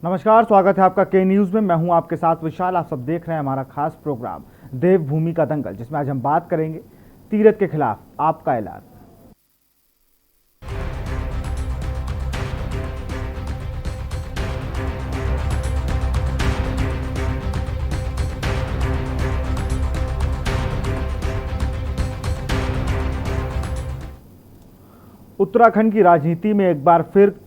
नमस्कार, स्वागत है आपका के न्यूज़ में। मैं हूं आपके साथ विशाल। आप सब देख रहे हैं हमारा खास प्रोग्राम देवभूमि का दंगल, जिसमें आज हम बात करेंगे तीरथ के खिलाफ आपका ऐलान। उत्तराखंड की राजनीति में एक बार फिर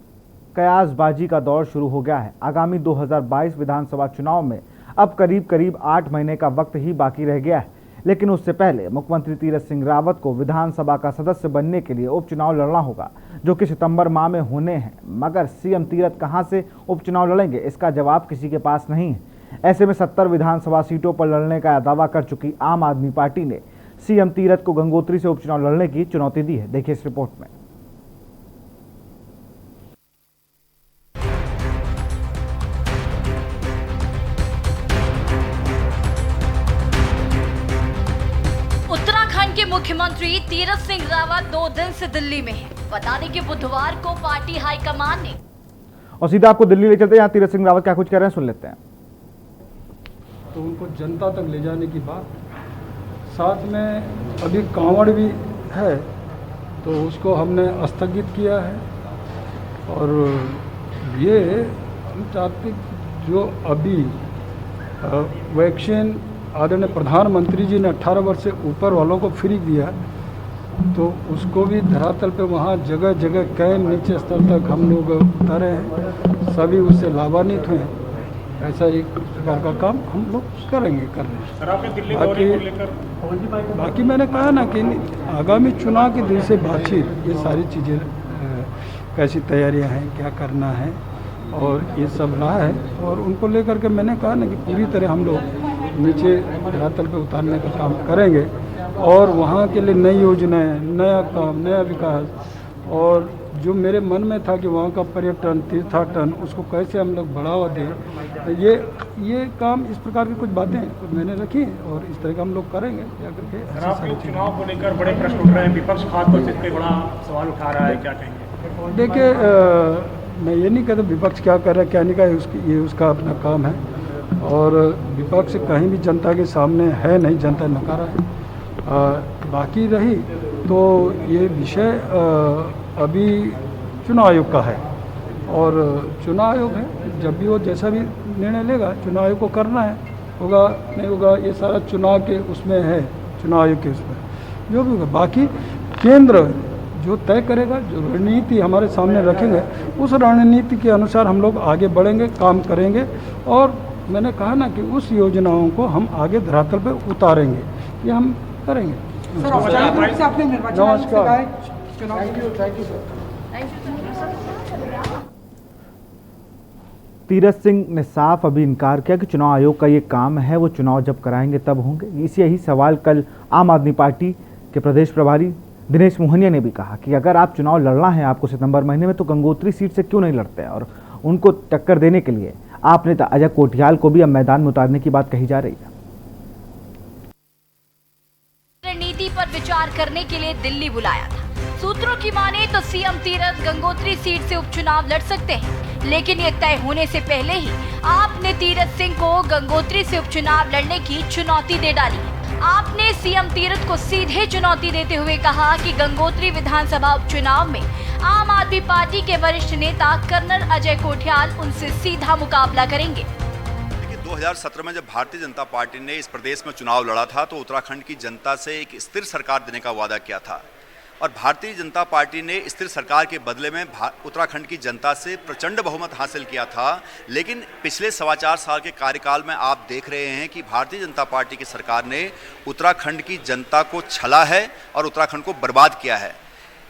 कयासबाजी का दौर शुरू हो गया है। आगामी 2022 विधानसभा चुनाव में अब करीब करीब 8 महीने का वक्त ही बाकी रह गया है, लेकिन उससे पहले मुख्यमंत्री तीरथ सिंह रावत को विधानसभा का सदस्य बनने के लिए उपचुनाव लड़ना होगा, जो कि सितंबर माह में होने हैं। मगर सीएम तीरथ कहां से उपचुनाव लड़ेंगे, इसका जवाब किसी के पास नहीं है। ऐसे में 70 विधानसभा सीटों पर लड़ने का दावा कर चुकी आम आदमी पार्टी ने सीएम तीरथ को गंगोत्री से उपचुनाव लड़ने की चुनौती दी है। देखिए इस रिपोर्ट में। उत्तराखंड के मुख्यमंत्री तीरथ सिंह रावत 2 दिन से दिल्ली में हैं। बता दें कि बुधवार को पार्टी हाईकमान ने और सीधा आपको दिल्ली ले चलते हैं। यहाँ तीरथ सिंह रावत क्या कुछ कह रहे हैं, सुन लेते हैं। तो उनको जनता तक ले जाने की बात, साथ में अभी कांवड़ भी है तो उसको हमने स्थगित किया है। और ये हम चाहते जो अभी वैक्सीन आदरणीय प्रधानमंत्री जी ने 18 वर्ष से ऊपर वालों को फ्री दिया, तो उसको भी धरातल पे वहाँ जगह जगह कैंप नीचे स्तर तक हम लोग उतारे हैं, सभी उससे लाभान्वित हुए हैं। ऐसा एक प्रकार का काम हम लोग करेंगे, कर रहे हैं। बाकी मैंने कहा ना कि आगामी चुनाव के दिन से बातचीत, ये सारी चीज़ें कैसी तैयारियां हैं, क्या करना है, और ये सब रहा है। और उनको लेकर के मैंने कहा ना कि पूरी तरह हम लोग नीचे धरातल पे उतारने का काम करेंगे, और वहाँ के लिए नई योजनाएं, नया काम, नया विकास, और जो मेरे मन में था कि वहाँ का पर्यटन, तीर्थाटन, उसको कैसे हम लोग बढ़ावा दें, ये काम, इस प्रकार की कुछ बातें मैंने रखी और इस तरह का हम लोग करेंगे क्या करके। आपके चुनाव को लेकर बड़े प्रश्न उठ रहे हैं, विपक्ष खासतौर से इस पे बड़ा सवाल उठा रहा है, क्या कहेंगे? देखिए, मैं ये नहीं कहता विपक्ष क्या कर रहा है क्या नहीं कर रहा है, ये उसका अपना काम है, और विपक्ष कहीं भी जनता के सामने है नहीं, जनता नकारा है। बाकी रही तो ये विषय अभी चुनाव आयोग का है, और चुनाव आयोग है, जब भी वो जैसा भी निर्णय लेगा चुनाव आयोग को करना है, होगा नहीं होगा ये सारा चुनाव के उसमें है, चुनाव आयोग के उसमें जो भी होगा। बाकी केंद्र जो तय करेगा, जो रणनीति हमारे सामने रखेंगे, उस रणनीति के अनुसार हम लोग आगे बढ़ेंगे, काम करेंगे, और मैंने कहा ना कि उस योजनाओं को हम आगे धरातल पे उतारेंगे, ये हम करेंगे। नमस्कार। तीरथ सिंह ने साफ अभी इनकार किया कि चुनाव आयोग का ये काम है, वो चुनाव जब कराएंगे तब होंगे। इसी यही सवाल कल आम आदमी पार्टी के प्रदेश प्रभारी दिनेश मोहनिया ने भी कहा कि अगर आप चुनाव लड़ना है आपको सितंबर महीने में, तो गंगोत्री सीट से क्यों नहीं लड़ते हैं। और उनको टक्कर देने के लिए आप नेता अजय कोठियाल को भी अब मैदान में उतारने की बात कही जा रही है। रणनीति पर विचार करने के लिए दिल्ली बुलाया था। सूत्रों की माने तो सीएम तीरथ गंगोत्री सीट से उपचुनाव लड़ सकते हैं, लेकिन ये तय होने से पहले ही आपने तीरथ सिंह को गंगोत्री से उपचुनाव लड़ने की चुनौती दे डाली है। आपने सीएम तीरथ को सीधे चुनौती देते हुए कहा कि गंगोत्री विधानसभा उपचुनाव में आम आदमी पार्टी के वरिष्ठ नेता कर्नल अजय कोठियाल उनसे सीधा मुकाबला करेंगे। 2017 में जब भारतीय जनता पार्टी ने इस प्रदेश में चुनाव लड़ा था, तो उत्तराखंड की जनता से एक स्थिर सरकार देने का वादा किया था, और भारतीय जनता पार्टी ने स्थिर सरकार के बदले में उत्तराखंड की जनता से प्रचंड बहुमत हासिल किया था। लेकिन पिछले 4.25 साल के कार्यकाल में आप देख रहे हैं कि भारतीय जनता पार्टी की सरकार ने उत्तराखंड की जनता को छला है और उत्तराखंड को बर्बाद किया है।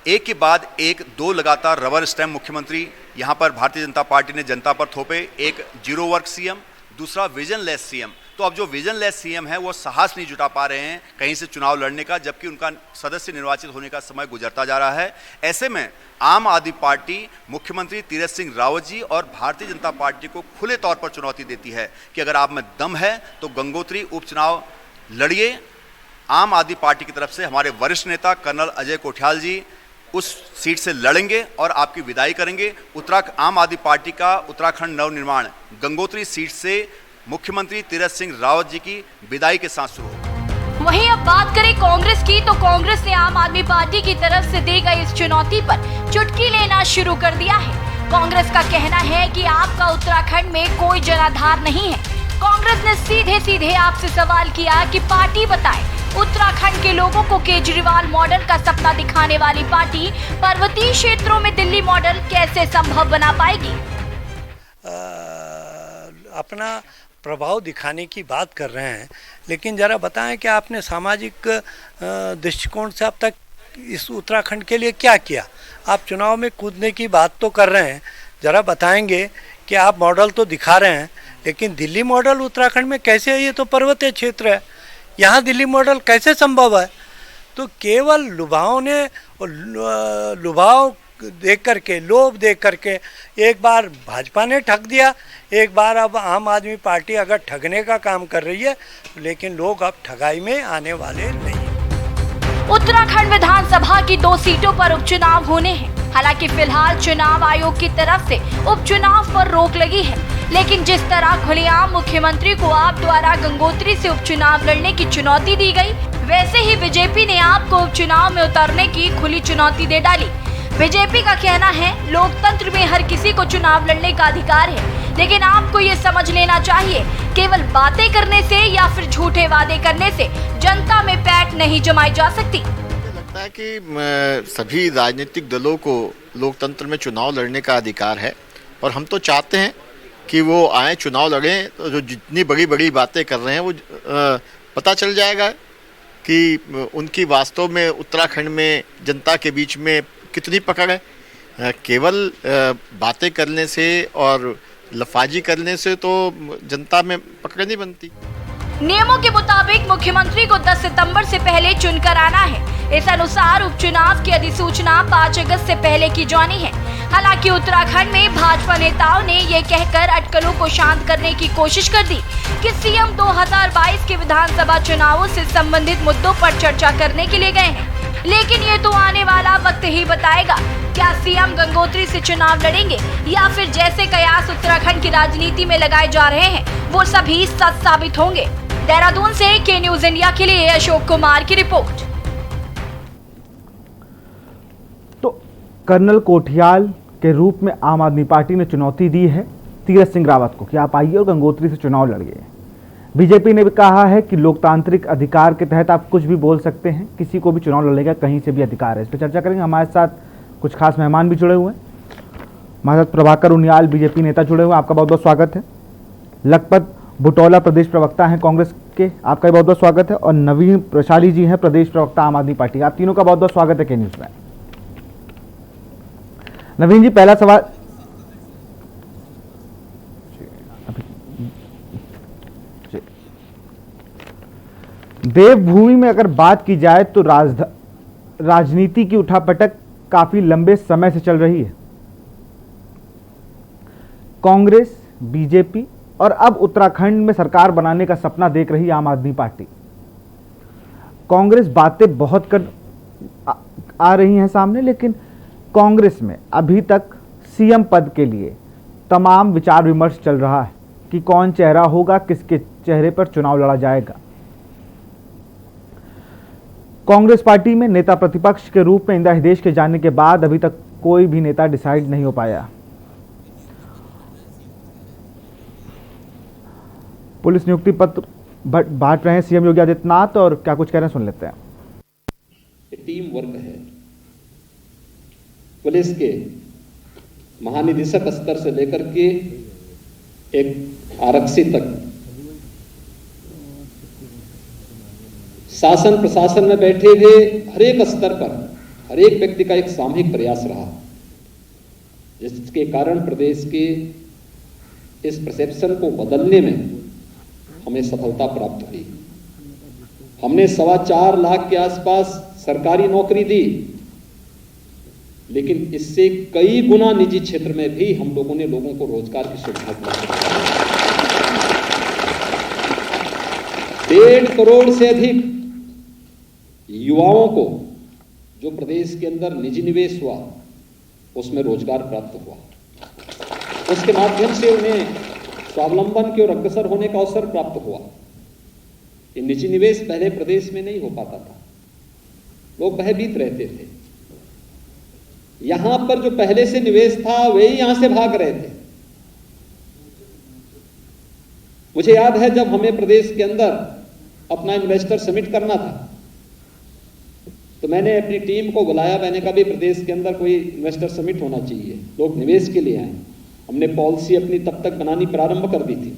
एक के बाद एक 2 लगातार रबर स्टैम्प मुख्यमंत्री यहाँ पर भारतीय जनता पार्टी ने जनता पर थोपे। एक जीरो वर्क सीएम, दूसरा विजनलेस सीएम। तो अब जो विजनलेस सीएम है वो साहस नहीं जुटा पा रहे हैं कहीं से चुनाव लड़ने का, जबकि उनका सदस्य निर्वाचित होने का समय गुजरता जा रहा है। ऐसे में आम आदमी पार्टी मुख्यमंत्री तीरथ सिंह रावत जी और भारतीय जनता पार्टी को खुले तौर पर चुनौती देती है कि अगर आप में दम है तो गंगोत्री उपचुनाव लड़िए। आम आदमी पार्टी की तरफ से हमारे वरिष्ठ नेता कर्नल अजय कोठियाल जी उस सीट से लड़ेंगे और आपकी विदाई करेंगे। आम आदमी पार्टी का उत्तराखंड नवनिर्माण गंगोत्री सीट से मुख्यमंत्री तीरथ सिंह रावत जी की विदाई के साथ शुरू होगा। वहीं अब बात करें कांग्रेस की, तो कांग्रेस ने आम आदमी पार्टी की तरफ से दी गई इस चुनौती पर चुटकी लेना शुरू कर दिया है। कांग्रेस का कहना है कि आपका उत्तराखंड में कोई जनाधार नहीं है। कांग्रेस ने सीधे सीधे आपसे सवाल किया कि पार्टी बताए, उत्तराखंड के लोगों को केजरीवाल मॉडल का सपना दिखाने वाली पार्टी पर्वतीय क्षेत्रों में दिल्ली मॉडल कैसे संभव बना पाएगी। अपना प्रभाव दिखाने की बात कर रहे हैं, लेकिन जरा बताएं कि आपने सामाजिक दृष्टिकोण से अब तक इस उत्तराखंड के लिए क्या किया। आप चुनाव में कूदने की बात तो कर रहे हैं, जरा बताएंगे कि आप मॉडल तो दिखा रहे हैं, लेकिन दिल्ली मॉडल उत्तराखंड में कैसे है? ये तो पर्वतीय क्षेत्र है, यहाँ दिल्ली मॉडल कैसे संभव है? तो केवल लुभाव देख करके, लोभ देख करके एक बार भाजपा ने ठग दिया, एक बार अब आम आदमी पार्टी अगर ठगने का काम कर रही है, लेकिन लोग अब ठगाई में आने वाले नहीं। उत्तराखंड विधानसभा की 2 सीटों पर उपचुनाव होने हैं। हालांकि फिलहाल चुनाव आयोग की तरफ से उपचुनाव पर रोक लगी है, लेकिन जिस तरह खुलेआम मुख्यमंत्री को आप द्वारा गंगोत्री से उपचुनाव लड़ने की चुनौती दी गई, वैसे ही बीजेपी ने आपको उपचुनाव में उतरने की खुली चुनौती दे डाली। बीजेपी का कहना है, लोकतंत्र में हर किसी को चुनाव लड़ने का अधिकार है, लेकिन आपको ये समझ लेना चाहिए, केवल बातें करने से या फिर झूठे वादे करने से जनता में पैठ नहीं जमाई जा सकती। मुझे लगता है कि सभी राजनीतिक दलों को लोकतंत्र में चुनाव लड़ने का अधिकार है, और हम तो चाहते हैं कि वो आए, चुनाव लड़ें। तो जो जितनी बड़ी बड़ी बातें कर रहे हैं वो पता चल जाएगा कि उनकी वास्तव में उत्तराखंड में जनता के बीच में कितनी पकड़ है। केवल बातें करने से और लफाजी करने से तो जनता में पकड़ नहीं बनती। नियमों के मुताबिक मुख्यमंत्री को 10 सितंबर से पहले चुनकर आना है। इस अनुसार उपचुनाव की अधिसूचना 5 अगस्त से पहले की जानी है। हालांकि उत्तराखंड में भाजपा नेताओं ने ये कहकर अटकलों को शांत करने की कोशिश कर दी कि सीएम 2022 के विधानसभा चुनावों से संबंधित मुद्दों पर चर्चा करने के लिए गए हैं, लेकिन ये तो आने वाला वक्त ही बताएगा। क्या सीएम गंगोत्री से चुनाव लड़ेंगे या फिर जैसे कयास उत्तराखंड की राजनीति में लगाए जा रहे हैं वो सभी सच साबित होंगे। देहरादून से के न्यूज इंडिया के लिए अशोक कुमार की रिपोर्ट। तो कर्नल कोठियाल के रूप में आम आदमी पार्टी ने चुनौती दी है तीरथ सिंह रावत को कि आप आइए और गंगोत्री से चुनाव लड़िए। बीजेपी ने भी कहा है कि लोकतांत्रिक अधिकार के तहत आप कुछ भी बोल सकते हैं, किसी को भी चुनाव लड़ने का कहीं से भी अधिकार है। इस पर चर्चा करेंगे। हमारे साथ कुछ खास मेहमान भी जुड़े हुए हैं। हमारे साथ प्रभाकर उनियाल बीजेपी नेता जुड़े हुए हैं, आपका बहुत बहुत स्वागत है। लखपत बुटौला प्रदेश प्रवक्ता हैं कांग्रेस के, आपका बहुत बहुत स्वागत है। और नवीन प्रशाली जी हैं प्रदेश प्रवक्ता आम आदमी पार्टी, आप तीनों का बहुत बहुत स्वागत है के न्यूज में। नवीन जी, पहला सवाल देवभूमि में अगर बात की जाए तो राजनीति की उठापटक काफी लंबे समय से चल रही है। कांग्रेस, बीजेपी और अब उत्तराखंड में सरकार बनाने का सपना देख रही आम आदमी पार्टी। कांग्रेस बातें बहुत कर आ रही हैं सामने, लेकिन कांग्रेस में अभी तक सीएम पद के लिए तमाम विचार विमर्श चल रहा है कि कौन चेहरा होगा, किसके चेहरे पर चुनाव लड़ा जाएगा। कांग्रेस पार्टी में नेता प्रतिपक्ष के रूप में इंदिरा हृदयेश के जाने के बाद अभी तक कोई भी नेता डिसाइड नहीं हो पाया। पुलिस नियुक्ति पत्र बांट रहे हैं सीएम योगी आदित्यनाथ, और क्या कुछ कह रहे हैं सुन लेते हैं। टीम वर्क है। पुलिस के महानिदेशक स्तर से लेकर के एक आरक्षी तक शासन प्रशासन में बैठे हुए हर एक स्तर पर हर एक व्यक्ति का एक सामूहिक प्रयास रहा, जिसके कारण प्रदेश के इस परसेप्शन को बदलने में हमें सफलता प्राप्त हुई। हमने 4.25 लाख के आसपास सरकारी नौकरी दी, लेकिन इससे कई गुना निजी क्षेत्र में भी हम लोगों ने लोगों को रोजगार की सुविधा दी। 1.5 करोड़ से अधिक युवाओं को जो प्रदेश के अंदर निजी निवेश हुआ उसमें रोजगार प्राप्त हुआ, उसके माध्यम से उन्हें स्वावलंबन की ओर अग्रसर होने का अवसर प्राप्त हुआ। ये निजी निवेश पहले प्रदेश में नहीं हो पाता था, लोग भयभीत रहते थे। यहां पर जो पहले से निवेश था वही यहां से भाग रहे थे। मुझे याद है जब हमें प्रदेश के अंदर अपना इन्वेस्टर समिट करना था तो मैंने अपनी टीम को बुलाया, मैंने कहा भी प्रदेश के अंदर कोई इन्वेस्टर समिट होना चाहिए, लोग निवेश के लिए आए। हमने पॉलिसी अपनी तब तक बनानी प्रारंभ कर दी थी,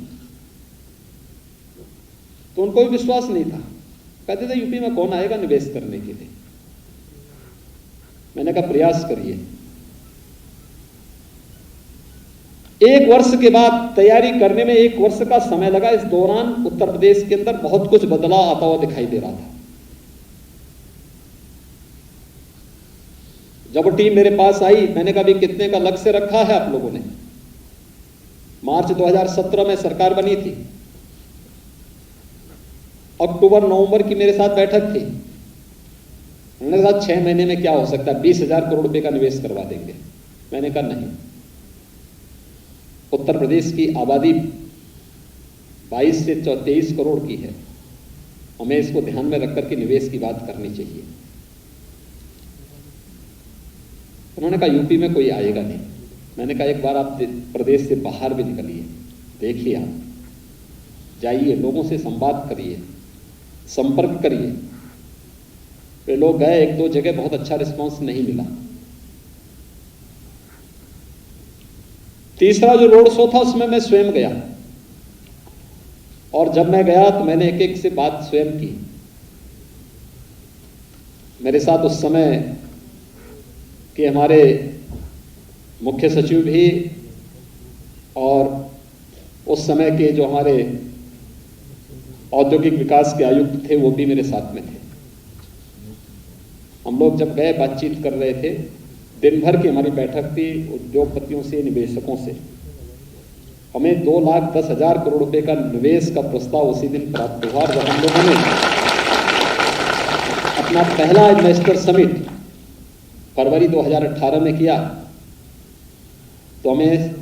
तो उनको भी विश्वास नहीं था। कहते थे यूपी में कौन आएगा निवेश करने के लिए। मैंने कहा प्रयास करिए। एक वर्ष के बाद तैयारी करने में 1 वर्ष का समय लगा। इस दौरान उत्तर प्रदेश के अंदर बहुत कुछ बदलाव आता हुआ दिखाई दे रहा था। जब टीम मेरे पास आई, मैंने कहा भी कितने का लक्ष्य रखा है आप लोगों ने। मार्च 2017 में सरकार बनी थी, अक्टूबर नवंबर की मेरे साथ बैठक थी। उन्होंने कहा 6 महीने में क्या हो सकता है, 20,000 करोड़ रुपए का निवेश करवा देंगे। मैंने कहा नहीं, उत्तर प्रदेश की आबादी 22 से 23 करोड़ की है, हमें इसको ध्यान में रखकर के निवेश की बात करनी चाहिए। उन्होंने कहा यूपी में कोई आएगा नहीं। मैंने कहा एक बार आप प्रदेश से बाहर भी निकलिए, देखिए, आप जाइए, लोगों से संवाद करिए, संपर्क करिए। वे लोग गए, 1-2 जगह बहुत अच्छा रिस्पांस नहीं मिला। तीसरा जो रोड शो था उसमें मैं स्वयं गया, और जब मैं गया तो मैंने एक से बात स्वयं की। मेरे साथ उस समय के हमारे मुख्य सचिव भी और उस समय के जो हमारे औद्योगिक विकास के आयुक्त थे वो भी मेरे साथ में थे। हम लोग जब गए बातचीत कर रहे थे, दिन भर की हमारी बैठक थी उद्योगपतियों से, निवेशकों से। हमें 2,10,000 करोड़ रुपए का निवेश का प्रस्ताव उसी दिन प्राप्त हुआ। जब हम लोगों ने अपना पहला इन्वेस्टर समिट फरवरी 2018 में किया तो हमें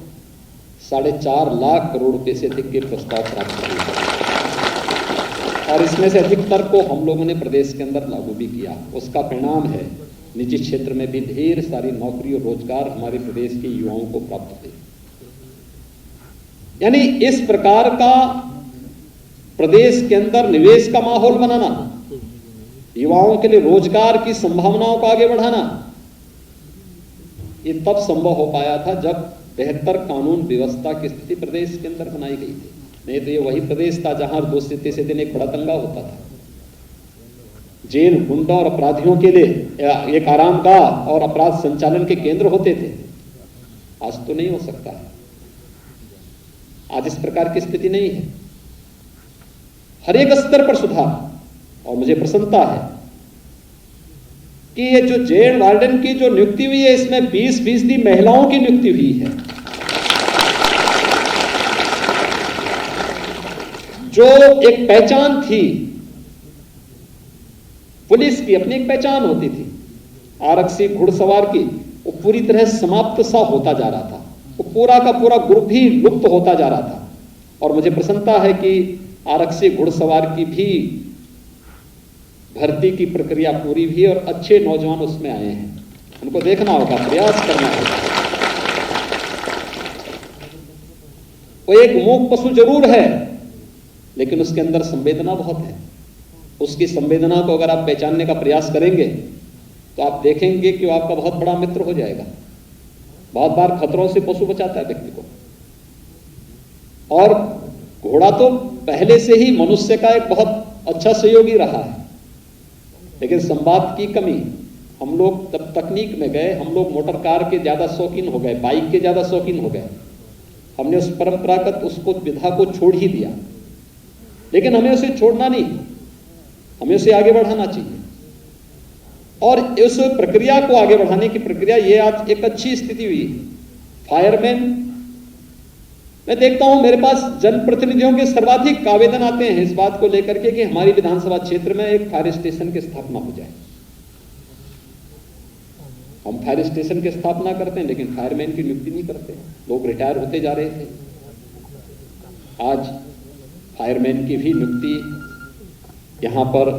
4.5 लाख करोड़ रुपए से अधिक के प्रस्ताव प्राप्त हुए, और इसमें से अधिकतर को हम लोगों ने प्रदेश के अंदर लागू भी किया। उसका परिणाम है निजी क्षेत्र में भी ढेर सारी नौकरी और रोजगार हमारे प्रदेश के युवाओं को प्राप्त हुए। यानी इस प्रकार का प्रदेश के अंदर निवेश का माहौल बनाना, युवाओं के लिए रोजगार की संभावनाओं को आगे बढ़ाना, ये तब संभव हो पाया था जब बेहतर कानून व्यवस्था की स्थिति प्रदेश के अंदर बनाई गई थी। नहीं तो ये वही प्रदेश था जहां 2 से 3 दिन एक बड़ा दंगा होता था। जेल गुंडा और अपराधियों के लिए एक आरामगाह और अपराध संचालन के केंद्र होते थे। आज तो नहीं हो सकता है, आज इस प्रकार की स्थिति नहीं है। हर एक स्तर पर सुधार, और मुझे प्रसन्नता है कि ये जो जेल वार्डन की जो नियुक्ति हुई है इसमें 20% महिलाओं की नियुक्ति हुई है। जो एक पहचान थी पुलिस की, अपनी एक पहचान होती थी आरक्षी घुड़सवार की, वो पूरी तरह समाप्त सा होता जा रहा था। वो पूरा का पूरा ग्रुप ही लुप्त होता जा रहा था। और मुझे प्रसन्नता है कि आरक्षी घुड़सवार की भी भर्ती की प्रक्रिया पूरी हुई और अच्छे नौजवान उसमें आए हैं। उनको देखना होगा, प्रयास करना होगा। वो एक मूक पशु जरूर है, लेकिन उसके अंदर संवेदना बहुत है। उसकी संवेदना को अगर आप पहचानने का प्रयास करेंगे तो आप देखेंगे कि वो आपका बहुत बड़ा मित्र हो जाएगा। बहुत बार खतरों से पशु बचाता है व्यक्ति को, और घोड़ा तो पहले से ही मनुष्य का एक बहुत अच्छा सहयोगी रहा है। लेकिन संवाद की कमी, हम लोग तब तकनीक में गए, हम लोग मोटर कार के ज्यादा शौकीन हो गए, बाइक के ज्यादा शौकीन हो गए। हमने उस परंपरागत उसको विधा को छोड़ ही दिया। लेकिन हमें उसे छोड़ना नहीं, हमें उसे आगे बढ़ाना चाहिए। और उस प्रक्रिया को आगे बढ़ाने की प्रक्रिया, ये आज एक अच्छी स्थिति हुई। फायरमैन, मैं देखता हूं मेरे पास जनप्रतिनिधियों के सर्वाधिक आवेदन आते हैं इस बात को लेकर के कि हमारी विधानसभा क्षेत्र में एक फायर स्टेशन की स्थापना हो जाए। हम फायर स्टेशन की स्थापना करते हैं लेकिन फायरमैन की नियुक्ति नहीं करते। लोग रिटायर होते जा रहे थे, आज फायरमैन की भी नियुक्ति यहाँ पर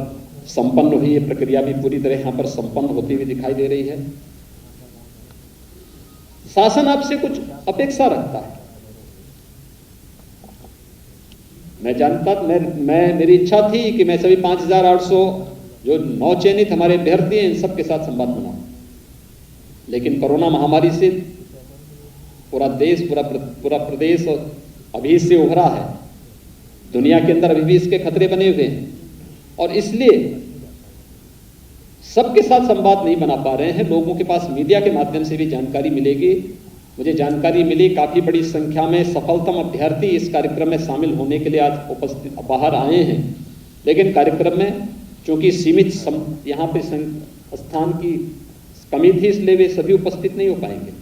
संपन्न हुई। ये प्रक्रिया भी पूरी तरह यहाँ पर संपन्न होती हुई दिखाई दे रही है। शासन आपसे कुछ अपेक्षा रखता है। मेरी इच्छा थी कि मैं सभी 5800 जो नवचयनित हमारे अभ्यर्थी हैं इन सबके साथ संवाद बनाऊं, लेकिन कोरोना महामारी से पूरा देश पूरा प्रदेश अभी से उभरा है। दुनिया के अंदर अभी भी इसके खतरे बने हुए हैं और इसलिए सबके साथ संवाद नहीं बना पा रहे हैं। लोगों के पास मीडिया के माध्यम से भी जानकारी मिलेगी। मुझे जानकारी मिली काफी बड़ी संख्या में सफलतम अभ्यर्थी इस कार्यक्रम में शामिल होने के लिए आज उपस्थित बाहर आए हैं, लेकिन कार्यक्रम में चूंकि सीमित यहाँ पे स्थान की कमी थी इसलिए वे सभी उपस्थित नहीं हो पाएंगे।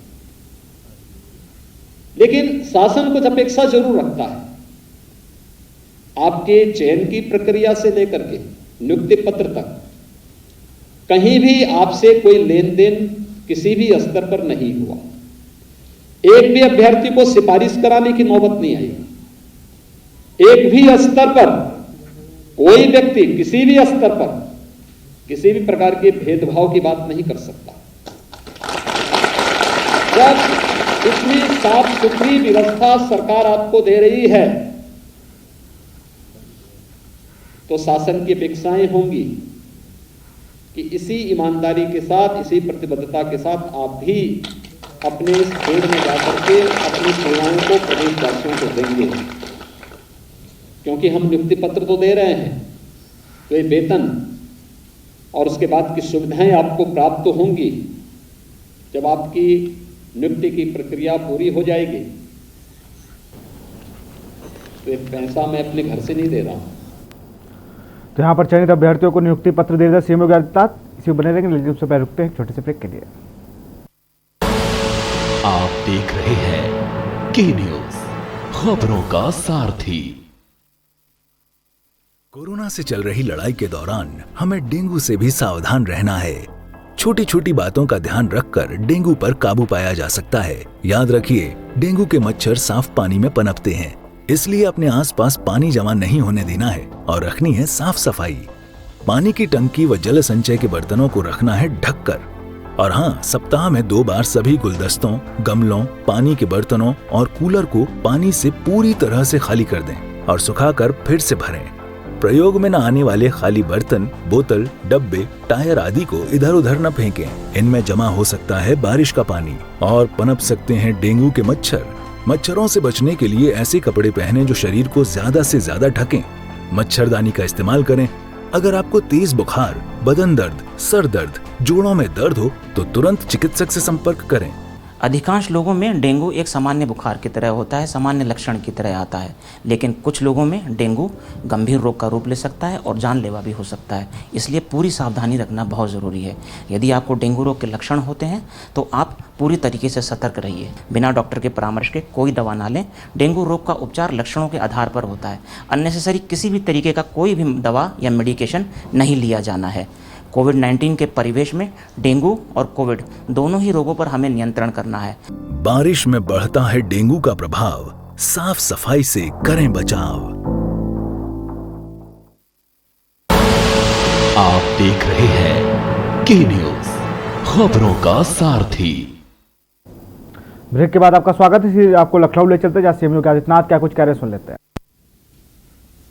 लेकिन शासन कुछ अपेक्षा जरूर रखता है। आपके चयन की प्रक्रिया से लेकर के नियुक्ति पत्र तक कहीं भी आपसे कोई लेन देन किसी भी स्तर पर नहीं हुआ। एक भी अभ्यर्थी को सिफारिश कराने की नौबत नहीं आई। एक भी स्तर पर कोई व्यक्ति किसी भी स्तर पर किसी भी प्रकार के भेदभाव की बात नहीं कर सकता। जब इतनी साफ सुथरी व्यवस्था सरकार आपको दे रही है तो शासन की अपेक्षाएं होंगी कि इसी ईमानदारी के साथ, इसी प्रतिबद्धता के साथ आप भी अपने इस फील्ड में जाकर के अपनी सेवाओं को प्रदेशवासियों को देंगे। क्योंकि हम नियुक्ति पत्र तो दे रहे हैं तो ये वेतन और उसके बाद की सुविधाएं आपको प्राप्त होंगी। जब आपकी नियुक्ति की प्रक्रिया पूरी हो जाएगी तो ये पैसा मैं अपने घर से नहीं दे रहा हूं। तो यहाँ पर चयनित अभ्यर्थियों को नियुक्ति पत्र दे रहे सीएम योगी आदित्यनाथ। इसी बने रहेंगे, लेकिन उससे पहले रुकते हैं छोटे से ब्रेक के लिए। आप देख रहे हैं के न्यूज, खबरों का सारथी। कोरोना से चल रही लड़ाई के दौरान हमें डेंगू से भी सावधान रहना है। छोटी छोटी बातों का ध्यान रखकर डेंगू पर काबू पाया जा सकता है। याद रखिए, डेंगू के मच्छर साफ पानी में पनपते हैं, इसलिए अपने आसपास पानी जमा नहीं होने देना है और रखनी है साफ सफाई। पानी की टंकी व जल संचय के बर्तनों को रखना है ढककर। और हाँ, सप्ताह में 2 बार सभी गुलदस्तों, गमलों, पानी के बर्तनों और कूलर को पानी से पूरी तरह से खाली कर दें और सुखाकर फिर से भरें। प्रयोग में न आने वाले खाली बर्तन, बोतल, डब्बे, टायर आदि को इधर उधर न फेंकें। इनमें जमा हो सकता है बारिश का पानी और पनप सकते हैं डेंगू के मच्छर। मच्छरों से बचने के लिए ऐसे कपड़े पहनें जो शरीर को ज्यादा से ज्यादा ढकें। मच्छरदानी का इस्तेमाल करें। अगर आपको तेज बुखार, बदन दर्द, सर दर्द, जोड़ों में दर्द हो तो तुरंत चिकित्सक से संपर्क करें। अधिकांश लोगों में डेंगू एक सामान्य बुखार की तरह होता है, सामान्य लक्षण की तरह आता है, लेकिन कुछ लोगों में डेंगू गंभीर रोग का रूप ले सकता है और जानलेवा भी हो सकता है। इसलिए पूरी सावधानी रखना बहुत ज़रूरी है। यदि आपको डेंगू रोग के लक्षण होते हैं तो आप पूरी तरीके से सतर्क रहिए। बिना डॉक्टर के परामर्श के कोई दवा ना लें। डेंगू रोग का उपचार लक्षणों के आधार पर होता है। अननेसेसरी किसी भी तरीके का कोई भी दवा या मेडिकेशन नहीं लिया जाना है। कोविड-19 के परिवेश में डेंगू और कोविड दोनों ही रोगों पर हमें नियंत्रण करना है। बारिश में बढ़ता है डेंगू का प्रभाव, साफ सफाई से करें बचाव। आप देख रहे हैं के न्यूज, खबरों का सारथी। ब्रेक के बाद आपका स्वागत है। आपको लखनऊ ले चलते हैं जहां सीएम योगी आदित्यनाथ क्या कुछ कह रहे सुन लेते हैं।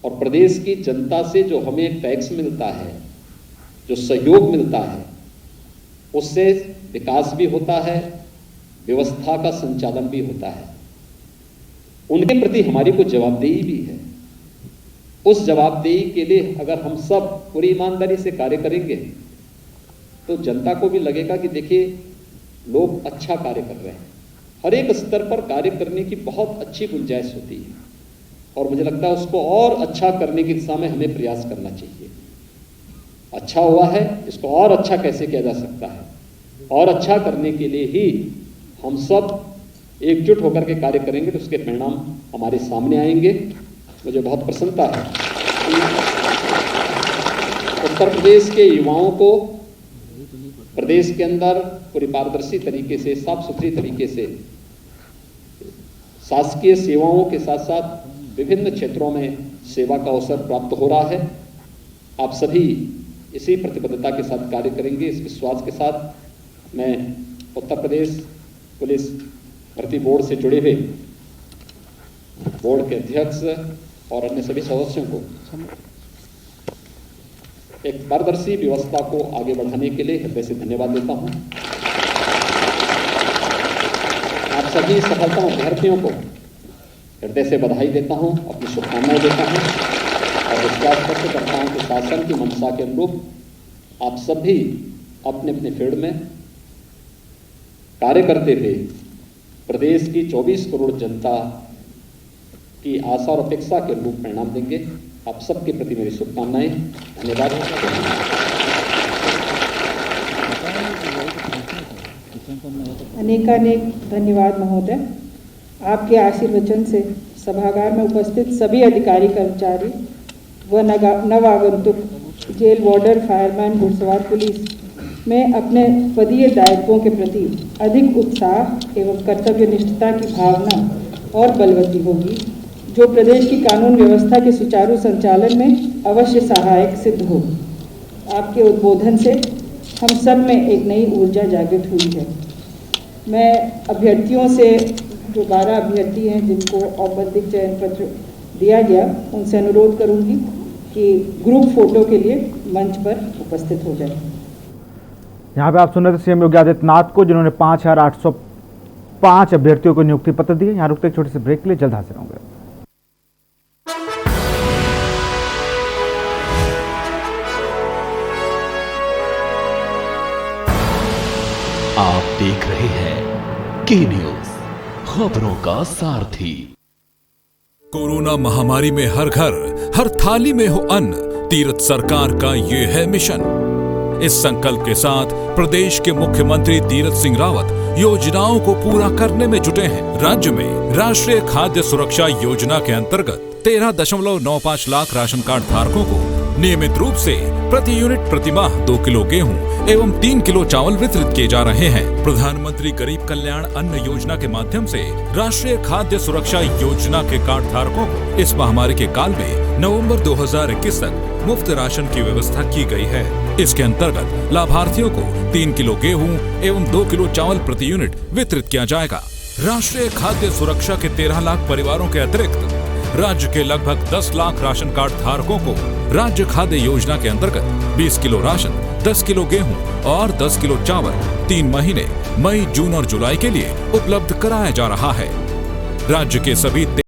और प्रदेश की जनता से जो हमें टैक्स मिलता है, जो सहयोग मिलता है, उससे विकास भी होता है, व्यवस्था का संचालन भी होता है। उनके प्रति हमारी कुछ जवाबदेही भी है। उस जवाबदेही के लिए अगर हम सब पूरी ईमानदारी से कार्य करेंगे तो जनता को भी लगेगा कि देखिए लोग अच्छा कार्य कर रहे हैं। हर एक स्तर पर कार्य करने की बहुत अच्छी गुंजाइश होती है और मुझे लगता है उसको और अच्छा करने की दिशा में हमें प्रयास करना चाहिए। अच्छा हुआ है, इसको और अच्छा कैसे किया जा सकता है, और अच्छा करने के लिए ही हम सब एकजुट होकर के कार्य करेंगे तो उसके परिणाम हमारे सामने आएंगे। मुझे बहुत प्रसन्नता है उत्तर प्रदेश के युवाओं को प्रदेश के अंदर पूरी पारदर्शी तरीके से, साफ सुथरी तरीके से शासकीय सेवाओं के साथ साथ विभिन्न क्षेत्रों में सेवा का अवसर प्राप्त हो रहा है। आप सभी इसी प्रतिबद्धता के साथ कार्य करेंगे, इस विश्वास के साथ मैं उत्तर प्रदेश पुलिस भर्ती बोर्ड से जुड़े हुए बोर्ड के अध्यक्ष और अन्य सभी सदस्यों को एक पारदर्शी व्यवस्था को आगे बढ़ाने के लिए हृदय से धन्यवाद देता हूं। आप सभी सफलता अभ्यर्थियों को हृदय से बधाई देता हूं, अपनी शुभकामनाएं देता हूं और विश्वास व्यक्त करता हूं कि शासन की मंशा के अनुरूप आप सभी अपने अपने फील्ड में कार्य करते हुए प्रदेश की 24 करोड़ जनता की आशा और अपेक्षा के अनुरूप परिणाम देंगे। आप सबके प्रति मेरी शुभकामनाएं। धन्यवाद। अनेकानेक धन्यवाद महोदय। आपके आशीर्वचन से सभागार में उपस्थित सभी अधिकारी कर्मचारी व नवागंतुक जेल वार्डर, फायरमैन, घुड़सवार पुलिस में अपने पदीय दायित्वों के प्रति अधिक उत्साह एवं कर्तव्यनिष्ठता की भावना और बलवती होगी, जो प्रदेश की कानून व्यवस्था के सुचारू संचालन में अवश्य सहायक सिद्ध हो। आपके उद्बोधन से हम सब में एक नई ऊर्जा जागृत हुई है। मैं अभ्यर्थियों से, जो 12 अभ्यर्थी हैं जिनको औपबंधिक चयन पत्र दिया गया, उनसे अनुरोध करूंगी कि ग्रुप फोटो के लिए मंच पर उपस्थित हो जाए। यहाँ पे आप सुन रहे थे सीएम योगी आदित्यनाथ को, जिन्होंने 5805 अभ्यर्थियों को नियुक्ति पत्र दिए। यहाँ रुकते एक छोटे से ब्रेक के लिए, जल्द हाजिर होंगे। आप देख रहे हैं के न्यूज, खबरों का सारथी। कोरोना महामारी में हर घर, हर थाली में हो अन्न, तीरथ सरकार का ये है मिशन। इस संकल्प के साथ प्रदेश के मुख्यमंत्री तीरथ सिंह रावत योजनाओं को पूरा करने में जुटे हैं। राज्य में राष्ट्रीय खाद्य सुरक्षा योजना के अंतर्गत 13.95 लाख राशन कार्ड धारकों को नियमित रूप से प्रति यूनिट प्रतिमाह 2 किलो गेहूं एवं 3 किलो चावल वितरित किए जा रहे हैं। प्रधानमंत्री गरीब कल्याण अन्न योजना के माध्यम से राष्ट्रीय खाद्य सुरक्षा योजना के कार्ड धारकों को इस महामारी के काल में नवंबर 2021 तक मुफ्त राशन की व्यवस्था की गई है। इसके अंतर्गत लाभार्थियों को 3 किलो गेहूं एवं 2 किलो चावल प्रति यूनिट वितरित किया जाएगा। राष्ट्रीय खाद्य सुरक्षा के 13 लाख परिवारों के अतिरिक्त राज्य के लगभग 10 लाख राशन कार्ड धारकों को राज्य खाद्य योजना के अंतर्गत 20 किलो राशन, 10 किलो गेहूं और 10 किलो चावल 3 महीने मई, जून और जुलाई के लिए उपलब्ध कराया जा रहा है। राज्य के सभी